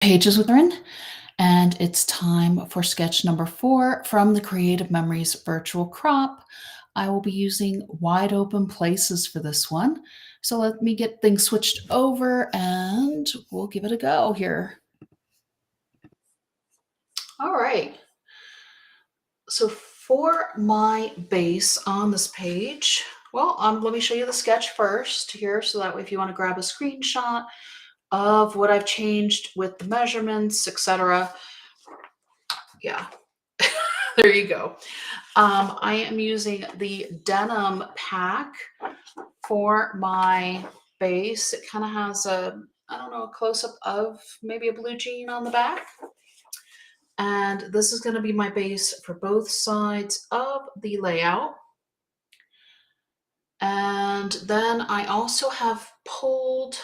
Pages with Erin, and it's time for sketch number 4 from the Creative Memories virtual crop. I will be using wide open places for this one. So let me get things switched over and we'll give it a go here. All right. So for my base on this page, well, let me show you the sketch first here. So that way, if you want to grab a screenshot of what I've changed with the measurements, etc. Yeah, there you go. I am using the denim pack for my base. It kind of has a, I don't know, a close-up of maybe a blue jean on the back. And this is going to be my base for both sides of the layout. And then I also have pulled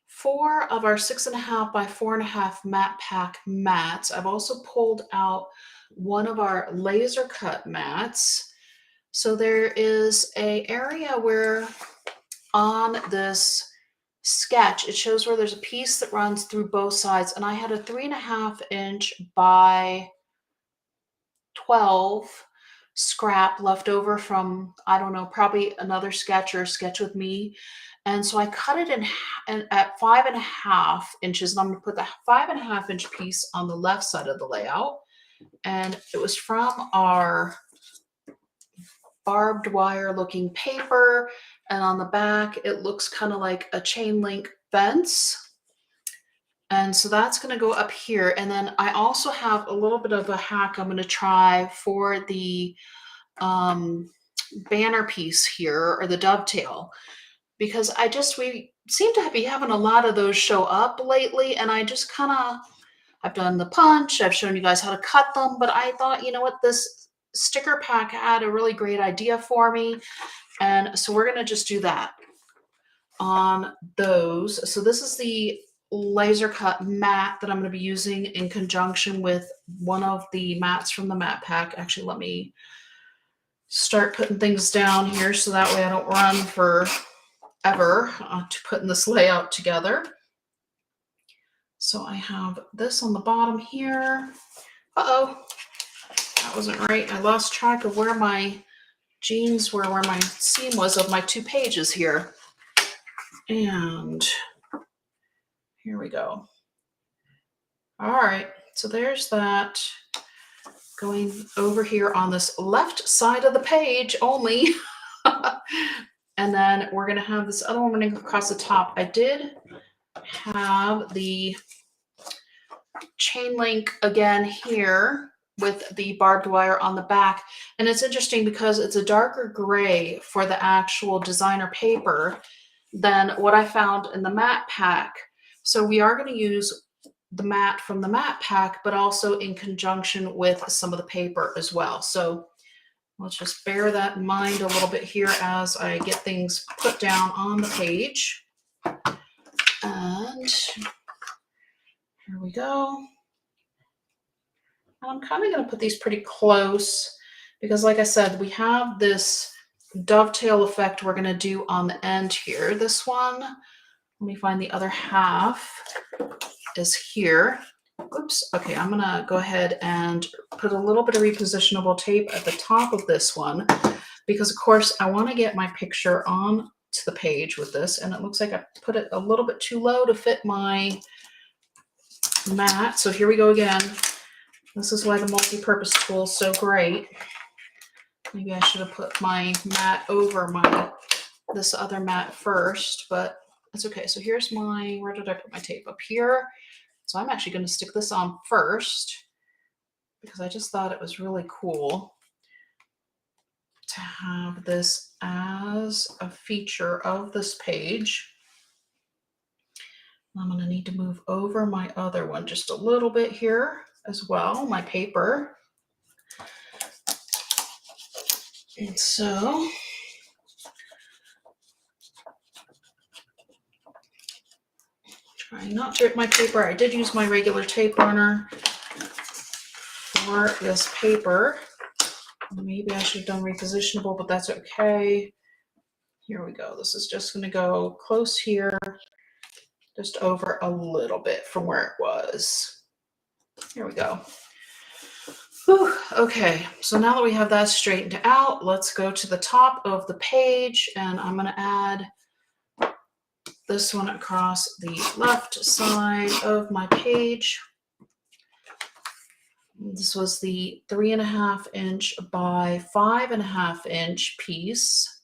4 of our 6.5 by 4.5 matte pack mats. I've also pulled out one of our laser cut mats. So there is an area where on this sketch, it shows where there's a piece that runs through both sides. And I had a 3.5 inch by 12 scrap left over from, I don't know, probably another sketch or a sketch with me. And so I cut it in at 5.5 inches, and I'm going to put the 5.5 inch piece on the left side of the layout. And it was from our barbed wire looking paper. And on the back, it looks kind of like a chain link fence. And so that's going to go up here. And then I also have a little bit of a hack I'm going to try for the banner piece here, or the dovetail, because we seem to be having a lot of those show up lately. And I just I've done the punch, I've shown you guys how to cut them, but I thought, you know what, this sticker pack had a really great idea for me. And so we're going to just do that on those. So this is the laser cut mat that I'm going to be using in conjunction with one of the mats from the mat pack. Actually, let me start putting things down here so that way I don't run forever to putting this layout together. So I have this on the bottom here. Uh-oh, that wasn't right. I lost track of where my jeans were, where my seam was of my 2 pages here. And here we go. All right, so there's that going over here on this left side of the page only. And then we're going to have this other one running across the top. I did have the chain link again here with the barbed wire on the back. And it's interesting because it's a darker gray for the actual designer paper than what I found in the matte pack. So we are going to use the mat from the matte pack, but also in conjunction with some of the paper as well. So let's just bear that in mind a little bit here as I get things put down on the page. And here we go. I'm kind of going to put these pretty close because, like I said, we have this dovetail effect we're going to do on the end here. This one, let me find the other half, is here. Oops. Okay, I'm going to go ahead and put a little bit of repositionable tape at the top of this one because, of course, I want to get my picture on to the page with this, and it looks like I put it a little bit too low to fit my mat. So here we go again. This is why the multi-purpose tool is so great. Maybe I should have put my mat over this other mat first, but that's okay. So here's where did I put my tape? Up here. So I'm actually going to stick this on first because I just thought it was really cool to have this as a feature of this page. I'm going to need to move over my other one just a little bit here as well, my paper. And so trying not to rip my paper. I did use my regular tape runner for this paper. Maybe I should have done repositionable, but that's okay. Here we go. This is just going to go close here just over a little bit from where it was. Here we go. Whew, okay, so now that we have that straightened out, let's go to the top of the page, and I'm going to add this one across the left side of my page. This was the 3.5 inch by 5.5 inch piece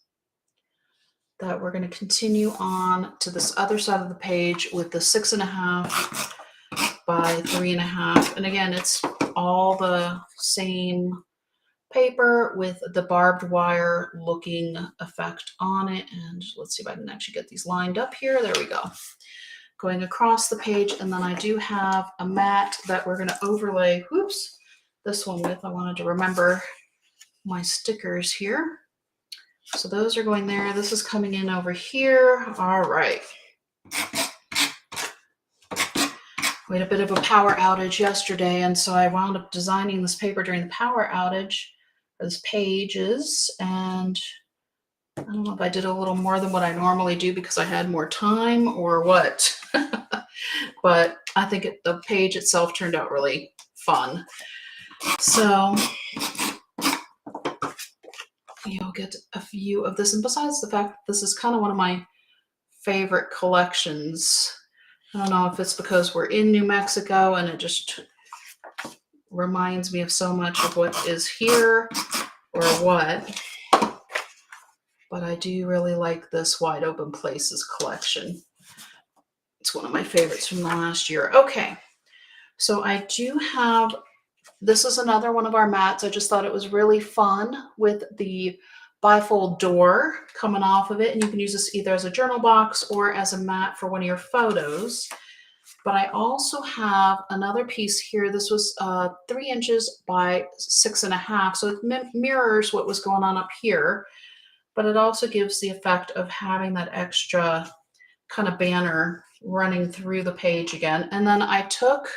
that we're going to continue on to this other side of the page with the 6.5 by 3.5. And again, it's all the same paper with the barbed wire looking effect on it. And let's see if I can actually get these lined up here. There we go. Going across the page, and then I do have a mat that we're going to overlay, whoops, this one with. I wanted to remember my stickers here. So those are going there. This is coming in over here. All right. We had a bit of a power outage yesterday, and so I wound up designing this paper during the power outage, or this pages, and I don't know if I did a little more than what I normally do because I had more time or what. But I think the page itself turned out really fun. So you'll get a view of this. And besides the fact that this is kind of one of my favorite collections, I don't know if it's because we're in New Mexico and it just reminds me of so much of what is here or what, but I do really like this Wide Open Places collection. It's one of my favorites from the last year. Okay, so I do have, this is another one of our mats. I just thought it was really fun with the bifold door coming off of it, and you can use this either as a journal box or as a mat for one of your photos. But I also have another piece here. This was 3 inches by 6.5, so it mirrors what was going on up here, but it also gives the effect of having that extra kind of banner running through the page again. And then I took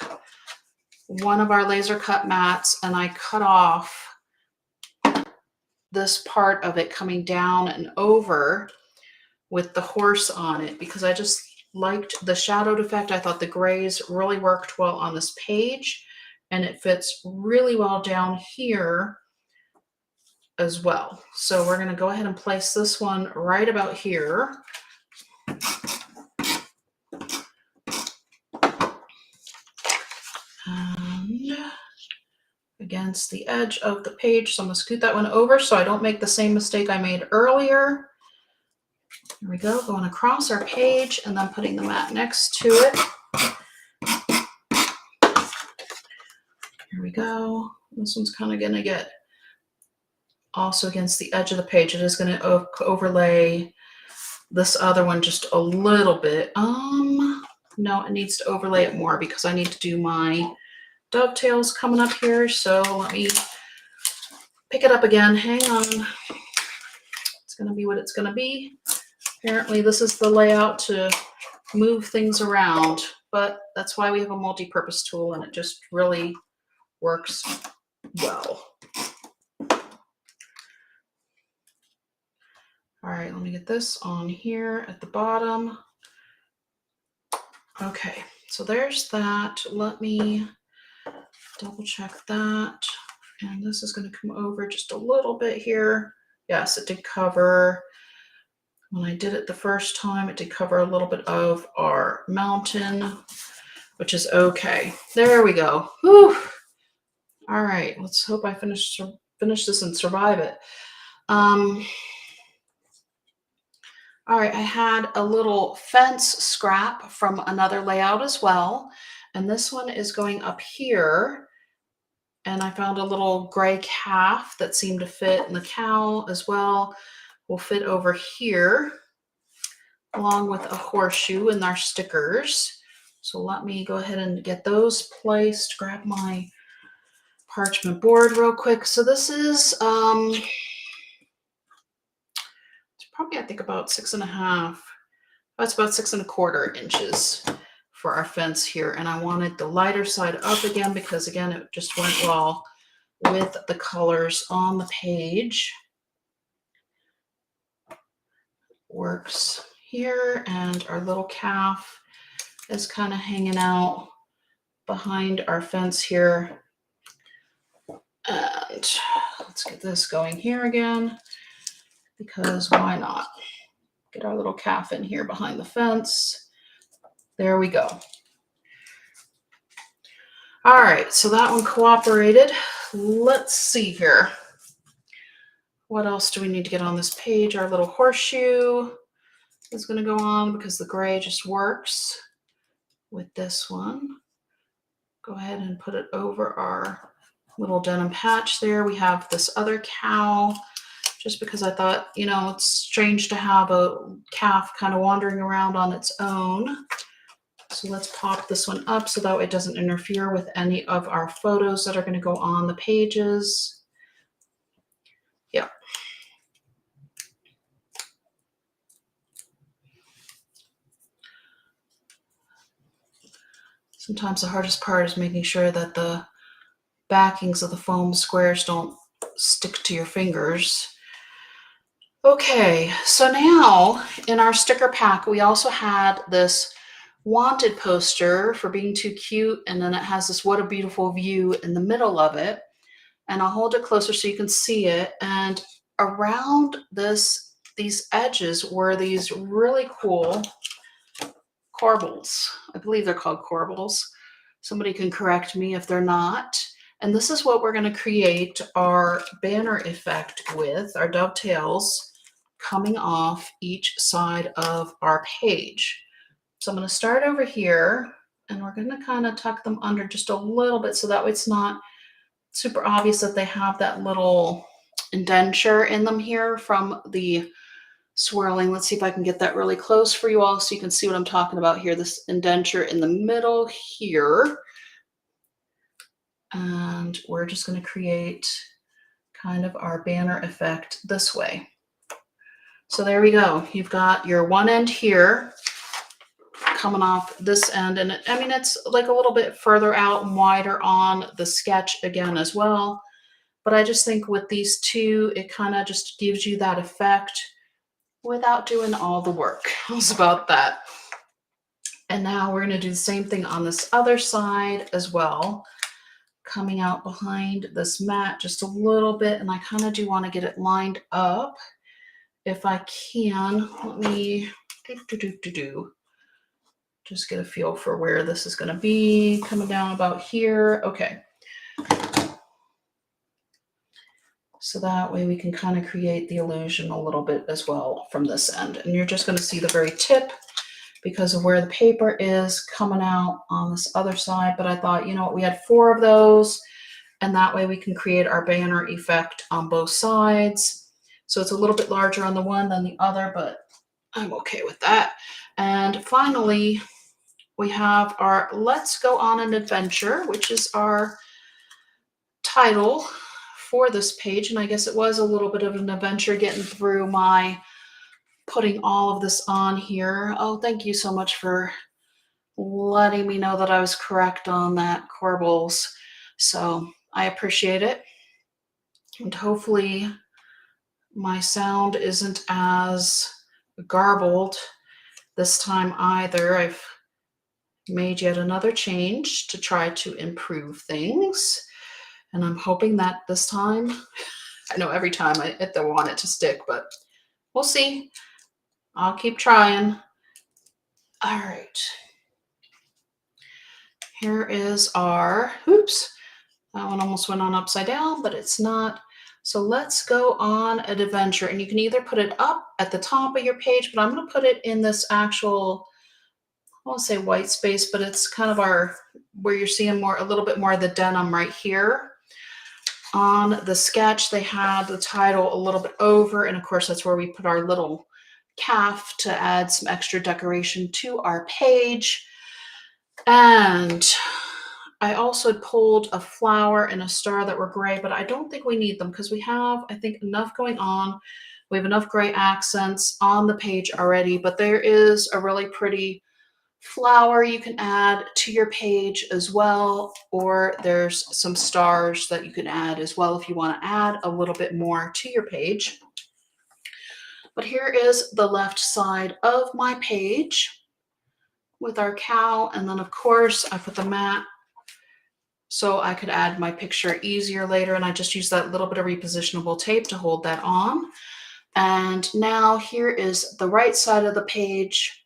one of our laser cut mats and I cut off this part of it coming down and over with the horse on it because I just liked the shadowed effect. I thought the grays really worked well on this page, and it fits really well down here as well. So we're going to go ahead and place this one right about here. And against the edge of the page. So I'm going to scoot that one over so I don't make the same mistake I made earlier. Here we go, going across our page and then putting the mat next to it. Here we go. This one's kind of going to get also against the edge of the page. It is going to overlay this other one just a little bit. No, it needs to overlay it more because I need to do my dovetails coming up here. So let me pick it up again. Hang on. It's going to be what it's going to be. Apparently this is the layout to move things around, but that's why we have a multi-purpose tool and it just really works well. All right, let me get this on here at the bottom. Okay, so there's that. Let me double check that. And this is going to come over just a little bit here. Yes, it did cover. When I did it the first time, it did cover a little bit of our mountain, which is okay. There we go. Whew. All right, let's hope I finish this and survive it. All right, I had a little fence scrap from another layout as well. And this one is going up here. And I found a little gray calf that seemed to fit, and the cow as well will fit over here, along with a horseshoe and our stickers. So let me go ahead and get those placed, grab my parchment board real quick. So this is, it's probably, I think, about 6.5. That's about 6.25 inches for our fence here. And I wanted the lighter side up again because, again, it just went well with the colors on the page. Works here, and our little calf is kind of hanging out behind our fence here. And let's get this going here again, because why not? Get our little calf in here behind the fence. There we go. All right, so that one cooperated. Let's see here. What else do we need to get on this page? Our little horseshoe is going to go on because the gray just works with this one. Go ahead and put it over our little denim patch there. We have this other cow, just because I thought, you know, it's strange to have a calf kind of wandering around on its own. So let's pop this one up so that way it doesn't interfere with any of our photos that are going to go on the pages. Yep. Sometimes the hardest part is making sure that the backings of the foam squares don't stick to your fingers. Okay, so now in our sticker pack, we also had this wanted poster for being too cute, and then it has this "what a beautiful view" in the middle of it. And I'll hold it closer so you can see it. And around these edges were these really cool corbels. I believe they're called corbels. Somebody can correct me if they're not. And this is what we're going to create our banner effect with, our dovetails coming off each side of our page. So I'm going to start over here, and we're going to kind of tuck them under just a little bit so that way it's not super obvious that they have that little indenture in them here from the swirling. Let's see if I can get that really close for you all so you can see what I'm talking about here. This indenture in the middle here. And we're just going to create kind of our banner effect this way. So there we go. You've got your one end here coming off this end, and I mean, it's like a little bit further out and wider on the sketch again as well. But I just think with these two, it kind of just gives you that effect without doing all the work. How's about that? And now we're going to do the same thing on this other side as well, coming out behind this mat just a little bit. And I kind of do want to get it lined up if I can. Let me just get a feel for where this is going to be, coming down about here. Okay. So that way we can kind of create the illusion a little bit as well from this end. And you're just going to see the very tip because of where the paper is coming out on this other side. But I thought, you know what, we had 4 of those, and that way we can create our banner effect on both sides. So it's a little bit larger on the one than the other, but I'm okay with that. And finally, we have our "Let's Go on an Adventure," which is our title for this page. And I guess it was a little bit of an adventure getting through my putting all of this on here. Oh, thank you so much for letting me know that I was correct on that, corbels. So I appreciate it. And hopefully my sound isn't as garbled this time either. I've made yet another change to try to improve things. And I'm hoping that this time, I know every time I want it to stick, but we'll see. I'll keep trying. All right. Here is our, oops, that one almost went on upside down, but it's not. So let's go on an adventure. And you can either put it up at the top of your page, but I'm going to put it in this actual, I won't say white space, but it's kind of our, where you're seeing more, a little bit more of the denim right here. On the sketch, they had the title a little bit over, and of course that's where we put our little calf to add some extra decoration to our page. And I also pulled a flower and a star that were gray, but I don't think we need them because we have, I think, enough going on. We have enough gray accents on the page already, but there is a really pretty flower you can add to your page as well, or there's some stars that you can add as well if you want to add a little bit more to your page. But here is the left side of my page. with our cow. And then of course I put the mat so I could add my picture easier later. And I just use that little bit of repositionable tape to hold that on. And now here is the right side of the page.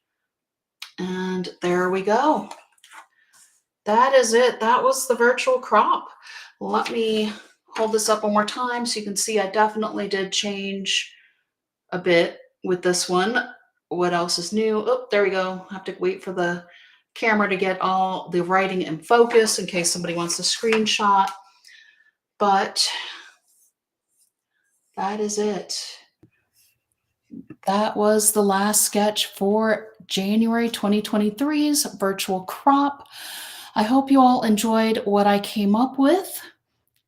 And there we go. That is it. That was the virtual crop. Let me hold this up one more time so you can see I definitely did change a bit with this one. What else is new? Oh, there we go. I have to wait for the camera to get all the writing in focus in case somebody wants a screenshot. But that is it. That was the last sketch for January 2023's virtual crop. I hope you all enjoyed what I came up with,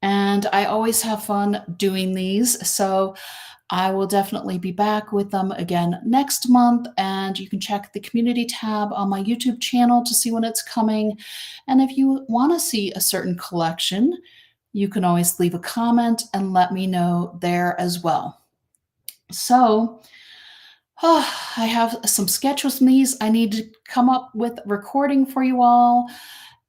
and I always have fun doing these, so I will definitely be back with them again next month, and you can check the community tab on my YouTube channel to see when it's coming. And if you want to see a certain collection, you can always leave a comment and let me know there as well. So, I have some sketches from these. I need to come up with recording for you all,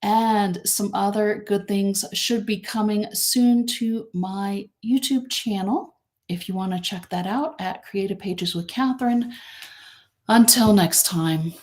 and some other good things should be coming soon to my YouTube channel if you want to check that out at Creative Pages with Catherine. Until next time.